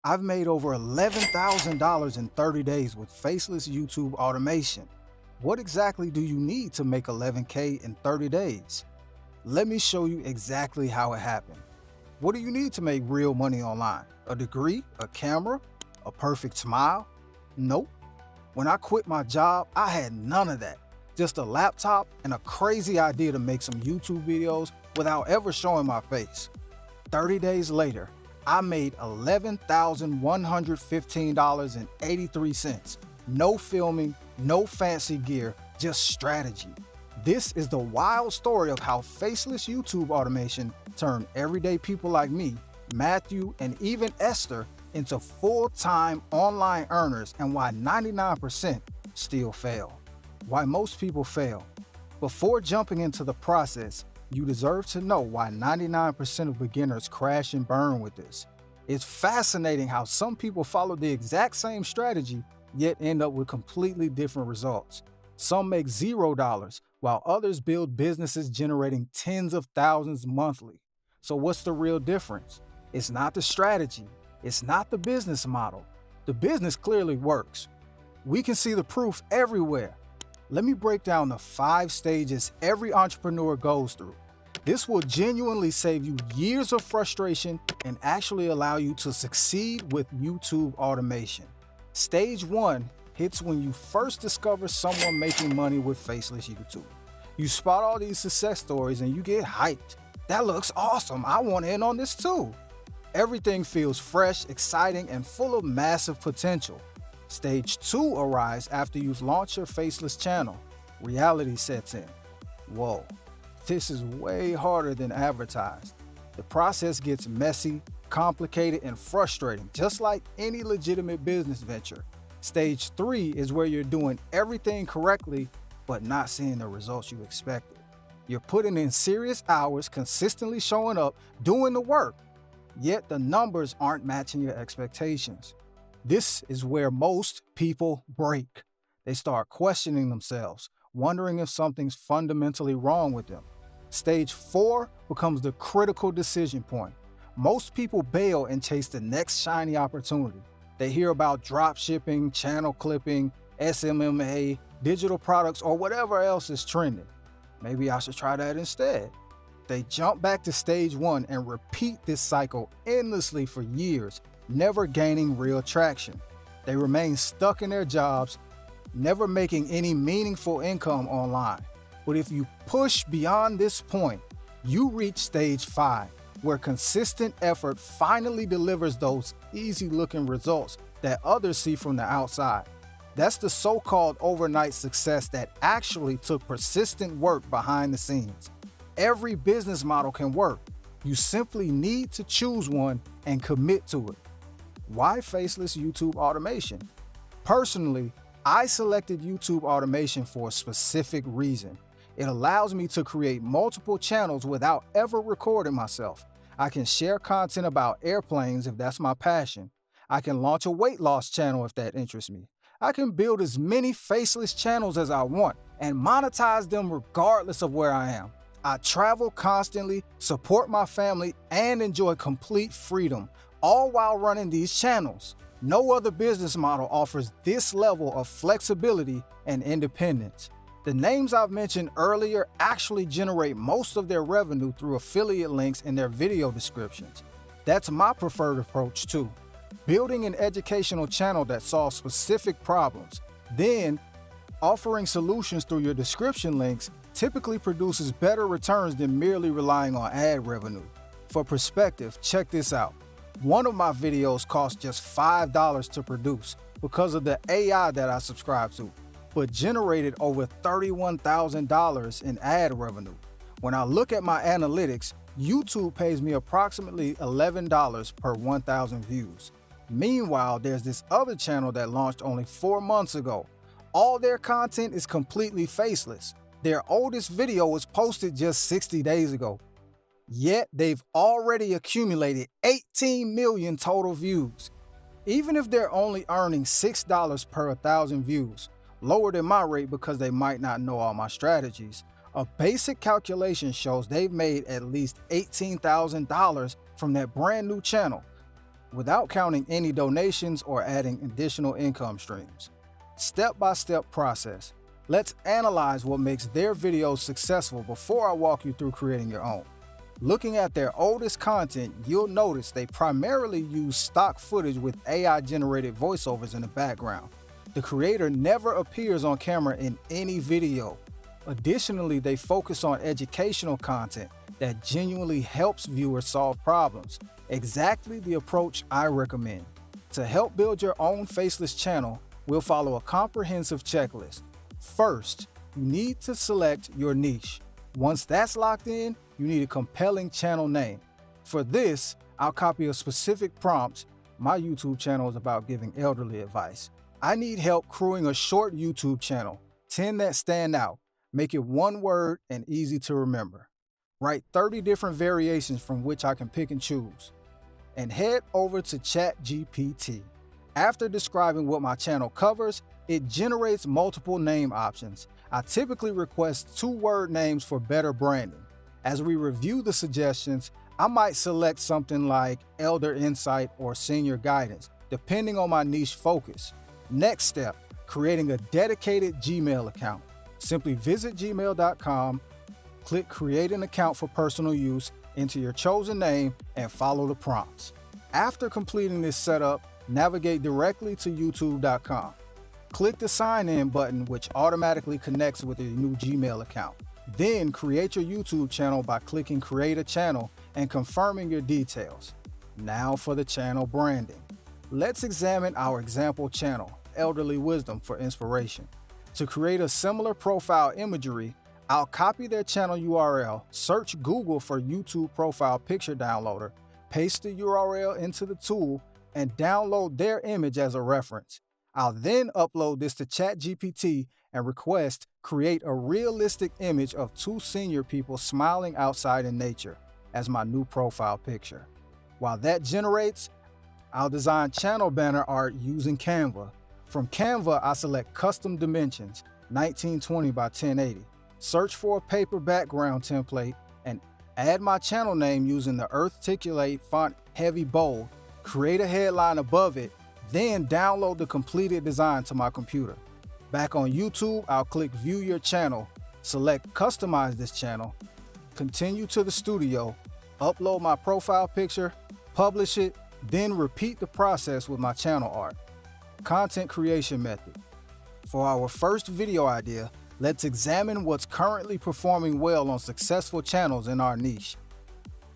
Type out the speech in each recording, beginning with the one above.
I've made over $11,000 in 30 days with faceless YouTube automation. What exactly do you need to make 11K in 30 days? Let me show you exactly how it happened. What do you need to make real money online? A degree? A camera? A perfect smile? Nope. When I quit my job, I had none of that. Just a laptop and a crazy idea to make some YouTube videos without ever showing my face. 30 days later, I made $11,115.83. No filming, no fancy gear, just strategy. This is the wild story of how faceless YouTube automation turned everyday people like me, Matthew, and even Esther into full-time online earners, and why 99% still fail. Why most people fail. Before jumping into the process, you deserve to know why 99% of beginners crash and burn with this. It's fascinating how some people follow the exact same strategy, yet end up with completely different results. Some make $0, while others build businesses generating tens of thousands monthly. So what's the real difference? It's not the strategy. It's not the business model. The business clearly works. We can see the proof everywhere. Let me break down the 5 stages every entrepreneur goes through. This will genuinely save you years of frustration and actually allow you to succeed with YouTube automation. Stage 1 hits when you first discover someone making money with faceless YouTube. You spot all these success stories and you get hyped. That looks awesome. I want in on this too. Everything feels fresh, exciting, and full of massive potential. Stage 2 arrives after you've launched your faceless channel. Reality sets in. Whoa, this is way harder than advertised. The process gets messy, complicated, and frustrating, just like any legitimate business venture. Stage 3 is where you're doing everything correctly, but not seeing the results you expected. You're putting in serious hours, consistently showing up, doing the work, yet the numbers aren't matching your expectations. This is where most people break. They start questioning themselves, wondering if something's fundamentally wrong with them. Stage 4 becomes the critical decision point. Most people bail and chase the next shiny opportunity. They hear about drop shipping, channel clipping, SMMA, digital products, or whatever else is trending. Maybe I should try that instead. They jump back to stage 1 and repeat this cycle endlessly for years, never gaining real traction. They remain stuck in their jobs, never making any meaningful income online. But if you push beyond this point, you reach stage 5, where consistent effort finally delivers those easy-looking results that others see from the outside. That's the so-called overnight success that actually took persistent work behind the scenes. Every business model can work. You simply need to choose one and commit to it. Why faceless YouTube automation? Personally, I selected YouTube automation for a specific reason. It allows me to create multiple channels without ever recording myself. I can share content about airplanes if that's my passion. I can launch a weight loss channel if that interests me. I can build as many faceless channels as I want and monetize them regardless of where I am. I travel constantly, support my family, and enjoy complete freedom, all while running these channels. No other business model offers this level of flexibility and independence. The names I've mentioned earlier actually generate most of their revenue through affiliate links in their video descriptions. That's my preferred approach too. Building an educational channel that solves specific problems, then offering solutions through your description links typically produces better returns than merely relying on ad revenue. For perspective, check this out. One of my videos cost just $5 to produce because of the AI that I subscribe to, but generated over $31,000 in ad revenue. When I look at my analytics, YouTube pays me approximately $11 per 1,000 views. Meanwhile, there's this other channel that launched only 4 months ago. All their content is completely faceless. Their oldest video was posted just 60 days ago. Yet they've already accumulated 18 million total views. Even if they're only earning $6 per 1,000 views, lower than my rate because they might not know all my strategies, a basic calculation shows they've made at least $18,000 from that brand new channel. without counting any donations or adding additional income streams. Step-by-step process. Let's analyze what makes their videos successful before I walk you through creating your own. Looking at their oldest content, you'll notice they primarily use stock footage with AI-generated voiceovers in the background. The creator never appears on camera in any video. Additionally, they focus on educational content that genuinely helps viewers solve problems. Exactly the approach I recommend. To help build your own faceless channel, we'll follow a comprehensive checklist. First, you need to select your niche. Once that's locked in, you need a compelling channel name. For this, I'll copy a specific prompt. My YouTube channel is about giving elderly advice. I need help crewing a short YouTube channel, 10 that stand out. Make it one word and easy to remember. Write 30 different variations from which I can pick and choose. And head over to ChatGPT. After describing what my channel covers, it generates multiple name options. I typically request 2-word names for better branding. As we review the suggestions, I might select something like Elder Insight or Senior Guidance, depending on my niche focus. Next step, creating a dedicated Gmail account. Simply visit gmail.com, click Create an Account for personal use, enter your chosen name, and follow the prompts. After completing this setup, navigate directly to youtube.com. Click the Sign In button, which automatically connects with your new Gmail account. Then create your YouTube channel by clicking Create a Channel and confirming your details. Now for the channel branding. Let's examine our example channel, Elderly Wisdom, for inspiration. To create a similar profile imagery, I'll copy their channel URL, search Google for YouTube profile picture downloader, paste the URL into the tool, and download their image as a reference. I'll then upload this to ChatGPT and request create a realistic image of 2 senior people smiling outside in nature as my new profile picture. While that generates, I'll design channel banner art using Canva. From Canva, I select custom dimensions, 1920 by 1080. Search for a paper background template and add my channel name using the Earthticulate font heavy bold. Create a headline above it, then download the completed design to my computer. Back on YouTube, I'll click View Your Channel, select Customize this channel, continue to the studio, upload my profile picture, publish it, then repeat the process with my channel art. Content creation method. For our first video idea, let's examine what's currently performing well on successful channels in our niche.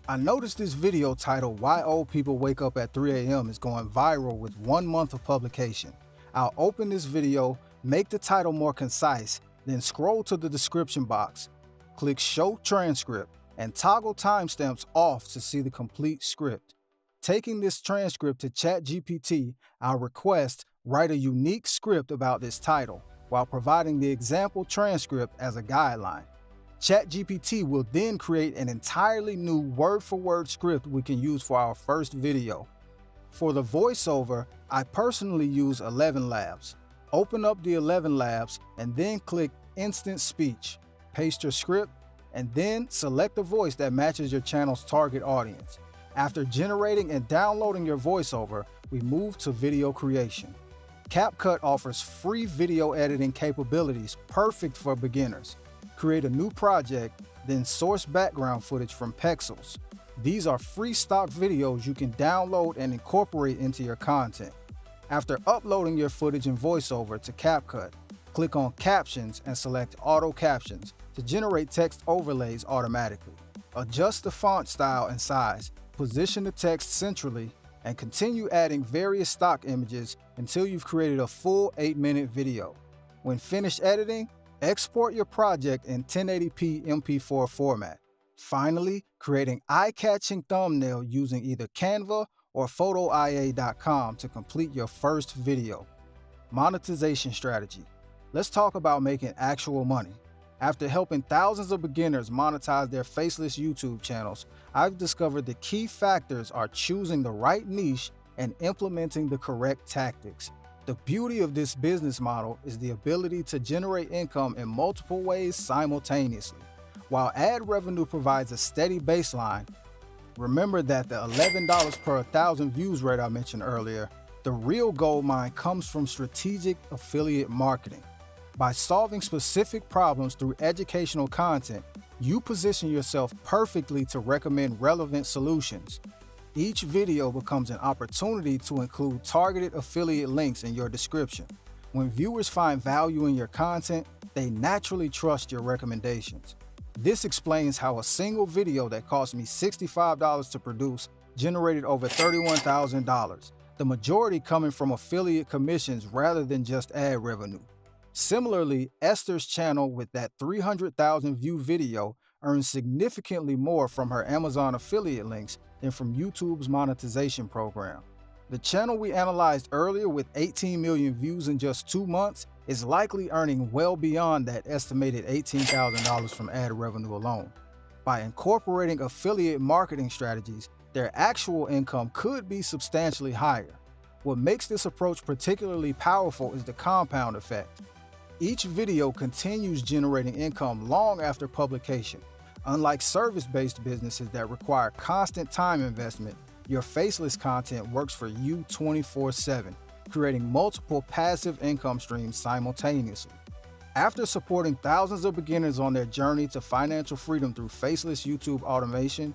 I noticed this video titled Why Old People Wake Up at 3 a.m. is going viral with 1 month of publication. I'll open this video, make the title more concise, then scroll to the description box, click Show Transcript, and toggle timestamps off to see the complete script. Taking this transcript to ChatGPT, I'll request write a unique script about this title, while providing the example transcript as a guideline. ChatGPT will then create an entirely new word-for-word script we can use for our first video. For the voiceover, I personally use 11 Labs. Open up the 11 Labs and then click Instant Speech. Paste your script and then select a voice that matches your channel's target audience. After generating and downloading your voiceover, we move to video creation. CapCut offers free video editing capabilities perfect for beginners. Create a new project, then source background footage from Pexels. These are free stock videos you can download and incorporate into your content. After uploading your footage and voiceover to CapCut, click on Captions and select Auto Captions to generate text overlays automatically. Adjust the font style and size, position the text centrally, and continue adding various stock images until you've created a full 8-minute video. When finished editing, export your project in 1080p MP4 format. Finally, create an eye-catching thumbnail using either Canva or photoia.com to complete your first video. Monetization strategy. Let's talk about making actual money. After helping thousands of beginners monetize their faceless YouTube channels, I've discovered the key factors are choosing the right niche and implementing the correct tactics. The beauty of this business model is the ability to generate income in multiple ways simultaneously. While ad revenue provides a steady baseline, Remember that the $11 per 1,000 views rate I mentioned earlier, the real gold mine comes from strategic affiliate marketing. By solving specific problems through educational content, you position yourself perfectly to recommend relevant solutions. Each video becomes an opportunity to include targeted affiliate links in your description. When viewers find value in your content, they naturally trust your recommendations. This explains how a single video that cost me $65 to produce generated over $31,000, the majority coming from affiliate commissions rather than just ad revenue. Similarly, Esther's channel with that 300,000 view video earns significantly more from her Amazon affiliate links than from YouTube's monetization program. The channel we analyzed earlier with 18 million views in just 2 months is likely earning well beyond that estimated $18,000 from ad revenue alone. By incorporating affiliate marketing strategies, their actual income could be substantially higher. What makes this approach particularly powerful is the compound effect. Each video continues generating income long after publication. Unlike service-based businesses that require constant time investment, your faceless content works for you 24/7, creating multiple passive income streams simultaneously. After supporting thousands of beginners on their journey to financial freedom through faceless YouTube automation,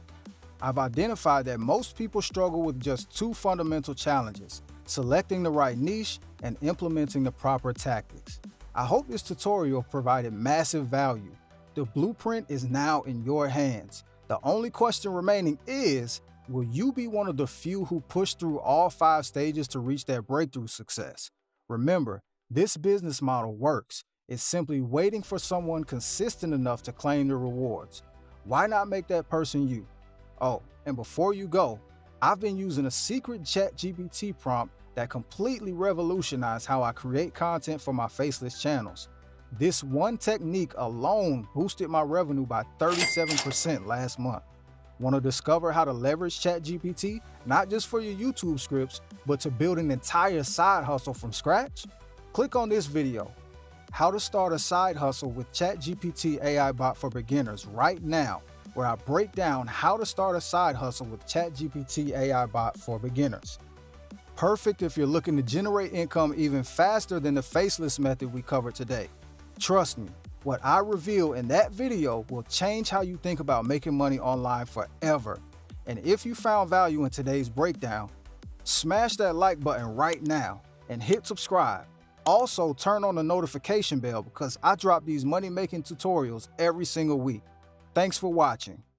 I've identified that most people struggle with just 2 fundamental challenges: selecting the right niche and implementing the proper tactics. I hope this tutorial provided massive value. The blueprint is now in your hands. The only question remaining is, will you be one of the few who push through all 5 stages to reach that breakthrough success? Remember, this business model works. It's simply waiting for someone consistent enough to claim the rewards. Why not make that person you? Oh, and before you go, I've been using a secret ChatGPT prompt that completely revolutionized how I create content for my faceless channels. This one technique alone boosted my revenue by 37% last month. Want to discover how to leverage ChatGPT, not just for your YouTube scripts, but to build an entire side hustle from scratch? Click on this video, How to Start a Side Hustle with ChatGPT AI Bot for Beginners, right now, where I break down how to start a side hustle with ChatGPT AI Bot for Beginners. Perfect if you're looking to generate income even faster than the faceless method we covered today. Trust me, what I reveal in that video will change how you think about making money online forever. And if you found value in today's breakdown, smash that like button right now and hit subscribe. Also, turn on the notification bell because I drop these money-making tutorials every single week. Thanks for watching.